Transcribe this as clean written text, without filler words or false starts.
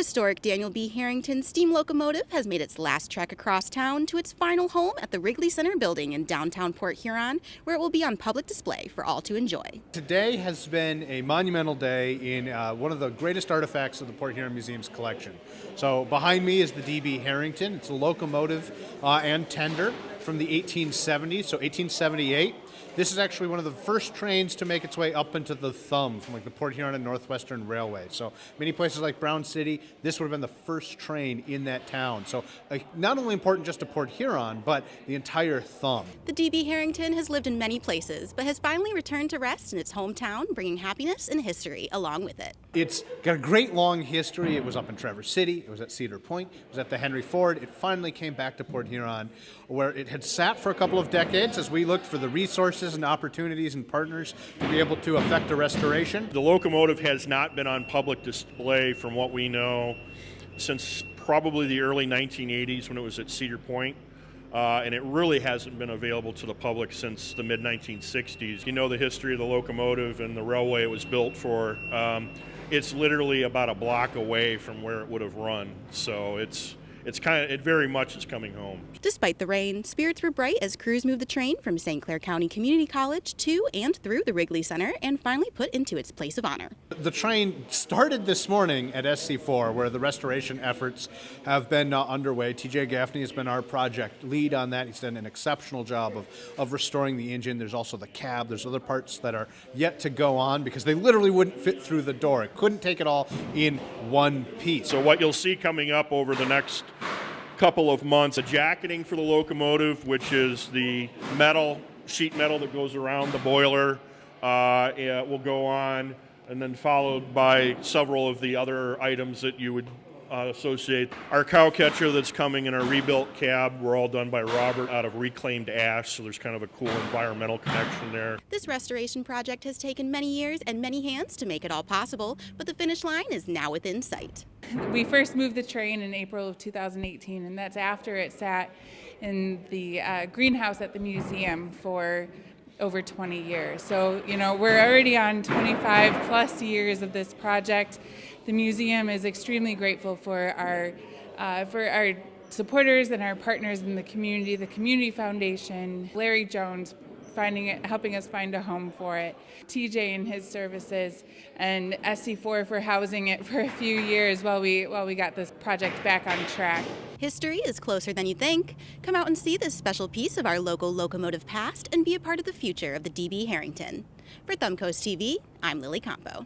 historic Daniel B. Harrington steam locomotive has made its last trek across town to its final home at the Wrigley Center building in downtown Port Huron, where it will be on public display for all to enjoy. Today has been a monumental day in one of the greatest artifacts of the Port Huron Museum's collection. So behind me is the DB Harrington. It's a locomotive and tender from the 1870s, so 1878. This is actually one of the first trains to make its way up into the thumb from like the Port Huron and Northwestern Railway. So many places like Brown City, this would have been the first train in that town. So not only important just to Port Huron, but the entire thumb. The DB Harrington has lived in many places, but has finally returned to rest in its hometown, bringing happiness and history along with it. It's got a great long history. It was up in Traverse City, it was at Cedar Point, it was at the Henry Ford. It finally came back to Port Huron, where it had sat for a couple of decades as we looked for the resources and opportunities and partners to be able to effect a restoration. The locomotive has not been on public display, from what we know, since probably the early 1980s when it was at Cedar Point. And it really hasn't been available to the public since the mid-1960s. You know the history of the locomotive and the railway it was built for. It's literally about a block away from where it would have run, so it very much is coming home. Despite the rain, spirits were bright as crews moved the train from St. Clair County Community College to and through the Wrigley Center and finally put into its place of honor. The train started this morning at SC4, where the restoration efforts have been underway. TJ Gaffney has been our project lead on that. He's done an exceptional job of restoring the engine. There's also the cab. There's other parts that are yet to go on because they literally wouldn't fit through the door. It couldn't take it all in one piece. So what you'll see coming up over the next couple of months, a jacketing for the locomotive, which is the sheet metal that goes around the boiler, will go on, and then followed by several of the other items that you would associate. Our cow catcher that's coming in our rebuilt cab were all done by Robert out of reclaimed ash, so there's kind of a cool environmental connection there. This restoration project has taken many years and many hands to make it all possible, but the finish line is now within sight. We first moved the train in April of 2018, and that's after it sat in the greenhouse at the museum for over 20 years. So, we're already on 25 plus years of this project. The museum is extremely grateful for our supporters and our partners in the Community Foundation, Larry Jones helping us find a home for it, TJ and his services, and SC4 for housing it for a few years while we got this project back on track. History is closer than you think. Come out and see this special piece of our local locomotive past and be a part of the future of the DB Harrington. For Thumbcoast TV, I'm Lily Campo.